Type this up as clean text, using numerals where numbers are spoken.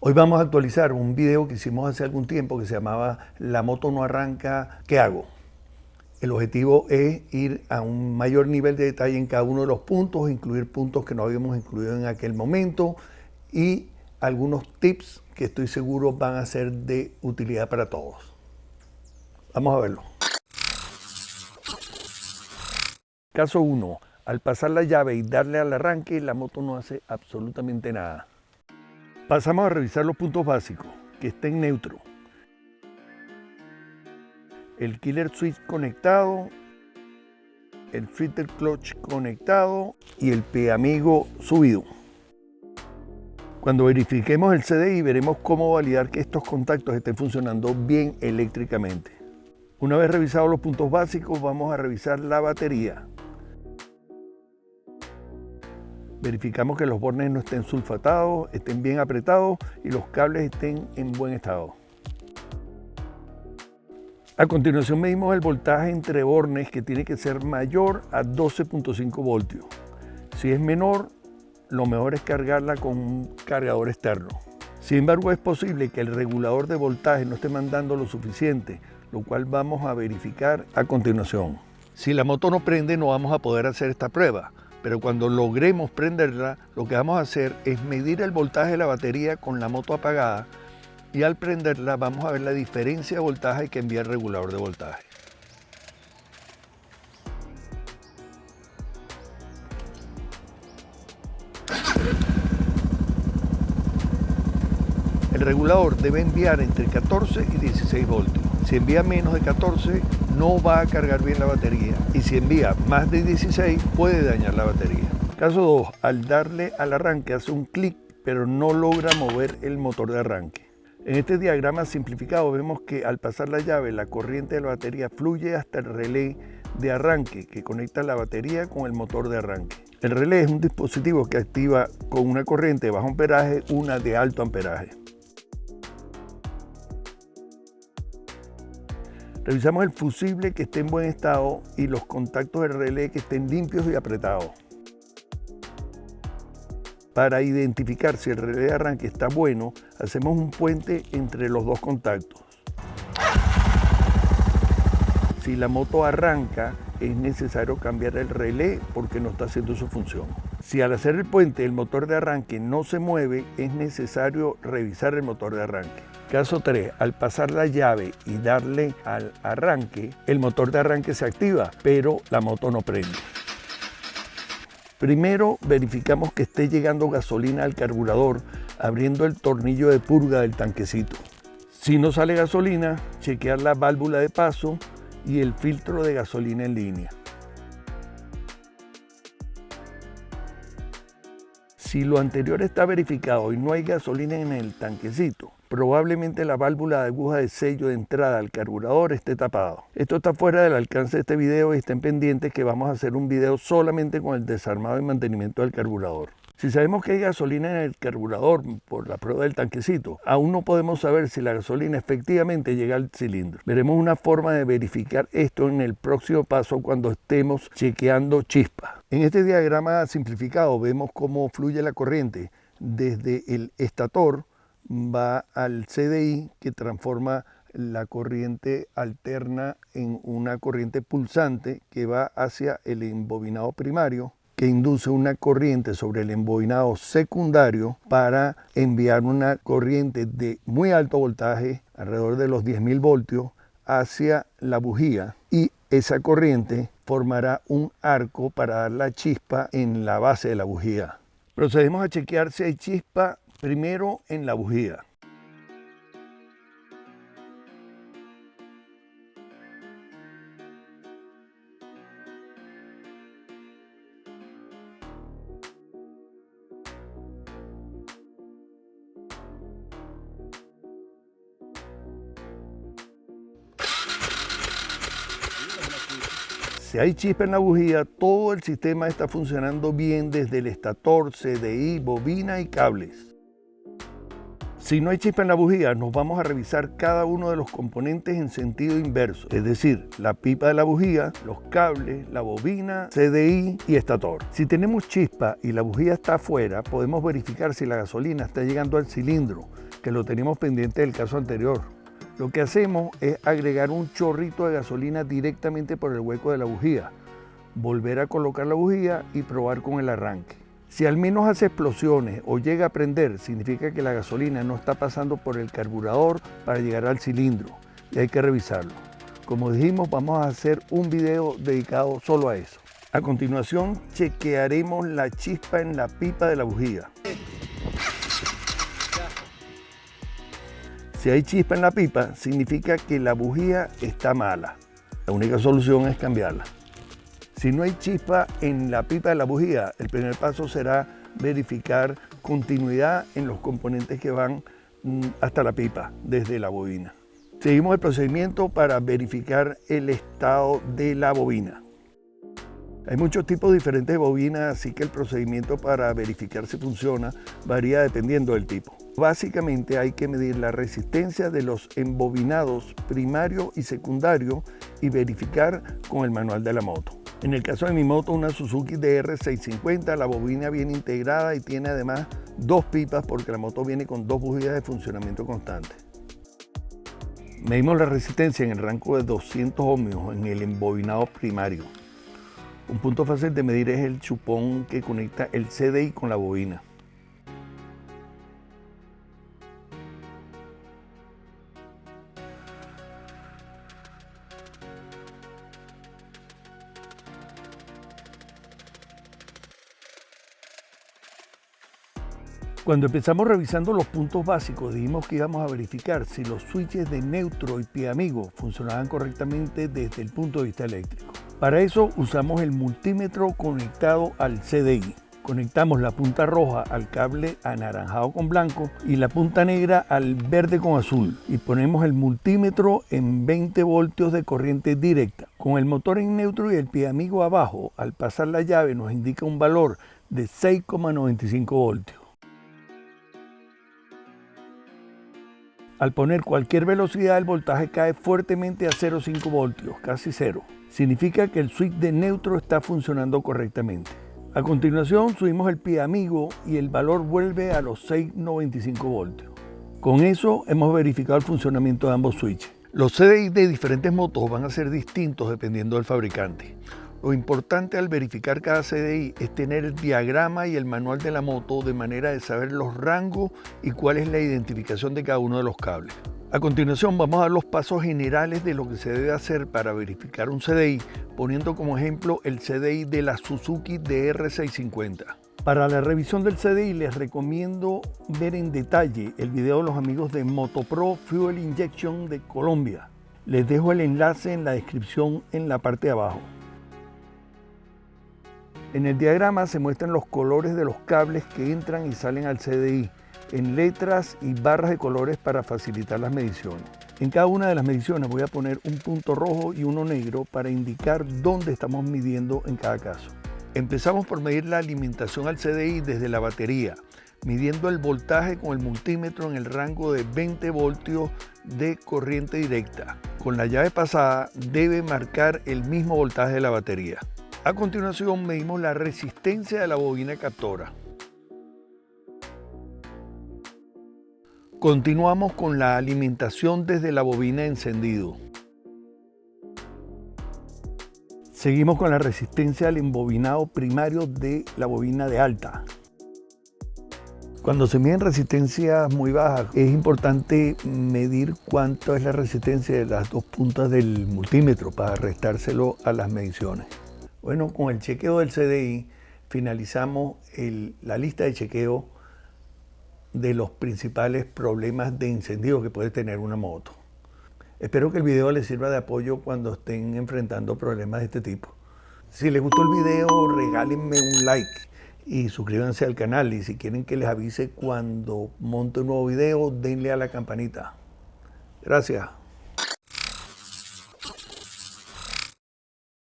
Hoy vamos a actualizar un video que hicimos hace algún tiempo que se llamaba La moto no arranca, ¿qué hago? El objetivo es ir a un mayor nivel de detalle en cada uno de los puntos, incluir puntos que no habíamos incluido en aquel momento y algunos tips que estoy seguro van a ser de utilidad para todos. Vamos a verlo. Caso 1. Al pasar la llave y darle al arranque, la moto no hace absolutamente nada. Pasamos a revisar los puntos básicos, que estén neutro. El killer switch conectado, el filter clutch conectado y el pie amigo subido. Cuando verifiquemos el CDI veremos cómo validar que estos contactos estén funcionando bien eléctricamente. Una vez revisados los puntos básicos, vamos a revisar la batería. Verificamos que los bornes no estén sulfatados, estén bien apretados y los cables estén en buen estado. A continuación medimos el voltaje entre bornes, que tiene que ser mayor a 12.5 voltios. Si es menor, lo mejor es cargarla con un cargador externo. Sin embargo, es posible que el regulador de voltaje no esté mandando lo suficiente, lo cual vamos a verificar a continuación. Si la moto no prende, no vamos a poder hacer esta prueba. Pero cuando logremos prenderla, lo que vamos a hacer es medir el voltaje de la batería con la moto apagada y al prenderla vamos a ver la diferencia de voltaje que envía el regulador de voltaje. El regulador debe enviar entre 14 y 16 voltios. Si envía menos de 14, no va a cargar bien la batería. Y si envía más de 16, puede dañar la batería. Caso 2. Al darle al arranque hace un clic, pero no logra mover el motor de arranque. En este diagrama simplificado vemos que al pasar la llave, la corriente de la batería fluye hasta el relé de arranque que conecta la batería con el motor de arranque. El relé es un dispositivo que activa con una corriente de bajo amperaje una de alto amperaje. Revisamos el fusible que esté en buen estado y los contactos del relé que estén limpios y apretados. Para identificar si el relé de arranque está bueno, hacemos un puente entre los dos contactos. Si la moto arranca, es necesario cambiar el relé porque no está haciendo su función. Si al hacer el puente el motor de arranque no se mueve, es necesario revisar el motor de arranque. Caso 3. Al pasar la llave y darle al arranque, el motor de arranque se activa, pero la moto no prende. Primero verificamos que esté llegando gasolina al carburador, abriendo el tornillo de purga del tanquecito. Si no sale gasolina, chequear la válvula de paso y el filtro de gasolina en línea. Si lo anterior está verificado y no hay gasolina en el tanquecito, probablemente la válvula de aguja de sello de entrada al carburador esté tapado. Esto está fuera del alcance de este video y estén pendientes que vamos a hacer un video solamente con el desarmado y mantenimiento del carburador. Si sabemos que hay gasolina en el carburador por la prueba del tanquecito, aún no podemos saber si la gasolina efectivamente llega al cilindro. Veremos una forma de verificar esto en el próximo paso cuando estemos chequeando chispas. En este diagrama simplificado vemos cómo fluye la corriente desde el estator, va al CDI que transforma la corriente alterna en una corriente pulsante que va hacia el embobinado primario, que induce una corriente sobre el embobinado secundario para enviar una corriente de muy alto voltaje, alrededor de los 10.000 voltios, hacia la bujía, y esa corriente formará un arco para dar la chispa en la base de la bujía. Procedemos a chequear si hay chispa primero en la bujía. Si hay chispa en la bujía, todo el sistema está funcionando bien desde el estator, CDI, bobina y cables. Si no hay chispa en la bujía, nos vamos a revisar cada uno de los componentes en sentido inverso, es decir, la pipa de la bujía, los cables, la bobina, CDI y estator. Si tenemos chispa y la bujía está afuera, podemos verificar si la gasolina está llegando al cilindro. que lo teníamos pendiente del caso anterior. Lo que hacemos es agregar un chorrito de gasolina directamente por el hueco de la bujía, volver a colocar la bujía y probar con el arranque. Si al menos hace explosiones o llega a prender, significa que la gasolina no está pasando por el carburador para llegar al cilindro y hay que revisarlo. Como dijimos, vamos a hacer un video dedicado solo a eso. A continuación, chequearemos la chispa en la pipa de la bujía. Si hay chispa en la pipa, significa que la bujía está mala. La única solución es cambiarla. Si no hay chispa en la pipa de la bujía, el primer paso será verificar continuidad en los componentes que van hasta la pipa, desde la bobina. Seguimos el procedimiento para verificar el estado de la bobina. Hay muchos tipos diferentes de bobinas, así que el procedimiento para verificar si funciona varía dependiendo del tipo. Básicamente hay que medir la resistencia de los embobinados primario y secundario y verificar con el manual de la moto. En el caso de mi moto, una Suzuki DR650, la bobina viene integrada y tiene además dos pipas porque la moto viene con dos bujías de funcionamiento constante. Medimos la resistencia en el rango de 200 ohmios en el embobinado primario. Un punto fácil de medir es el chupón que conecta el CDI con la bobina. Cuando empezamos revisando los puntos básicos, dijimos que íbamos a verificar si los switches de neutro y pie amigo funcionaban correctamente desde el punto de vista eléctrico. Para eso usamos el multímetro conectado al CDI. Conectamos la punta roja al cable anaranjado con blanco y la punta negra al verde con azul y ponemos el multímetro en 20 voltios de corriente directa. Con el motor en neutro y el pie amigo abajo, al pasar la llave nos indica un valor de 6,95 voltios. Al poner cualquier velocidad, el voltaje cae fuertemente a 0,5 voltios, casi cero. Significa que el switch de neutro está funcionando correctamente. A continuación, subimos el pie amigo y el valor vuelve a los 6,95 voltios. Con eso hemos verificado el funcionamiento de ambos switches. Los CDI de diferentes motos van a ser distintos dependiendo del fabricante. Lo importante al verificar cada CDI es tener el diagrama y el manual de la moto de manera de saber los rangos y cuál es la identificación de cada uno de los cables. A continuación vamos a dar los pasos generales de lo que se debe hacer para verificar un CDI, poniendo como ejemplo el CDI de la Suzuki DR650. Para la revisión del CDI les recomiendo ver en detalle el video de los amigos de Motopro Fuel Injection de Colombia. Les dejo el enlace en la descripción en la parte de abajo. En el diagrama se muestran los colores de los cables que entran y salen al CDI, en letras y barras de colores para facilitar las mediciones. En cada una de las mediciones voy a poner un punto rojo y uno negro para indicar dónde estamos midiendo en cada caso. Empezamos por medir la alimentación al CDI desde la batería, midiendo el voltaje con el multímetro en el rango de 20 voltios de corriente directa. Con la llave pasada debe marcar el mismo voltaje de la batería. A continuación medimos la resistencia de la bobina captora. Continuamos con la alimentación desde la bobina de encendido. Seguimos con la resistencia del embobinado primario de la bobina de alta. Cuando se miden resistencias muy bajas, es importante medir cuánto es la resistencia de las dos puntas del multímetro para restárselo a las mediciones. Bueno, con el chequeo del CDI finalizamos la lista de chequeo de los principales problemas de incendio que puede tener una moto. Espero que el video les sirva de apoyo cuando estén enfrentando problemas de este tipo. Si les gustó el video, regálenme un like y suscríbanse al canal. Y si quieren que les avise cuando monte un nuevo video, denle a la campanita. Gracias.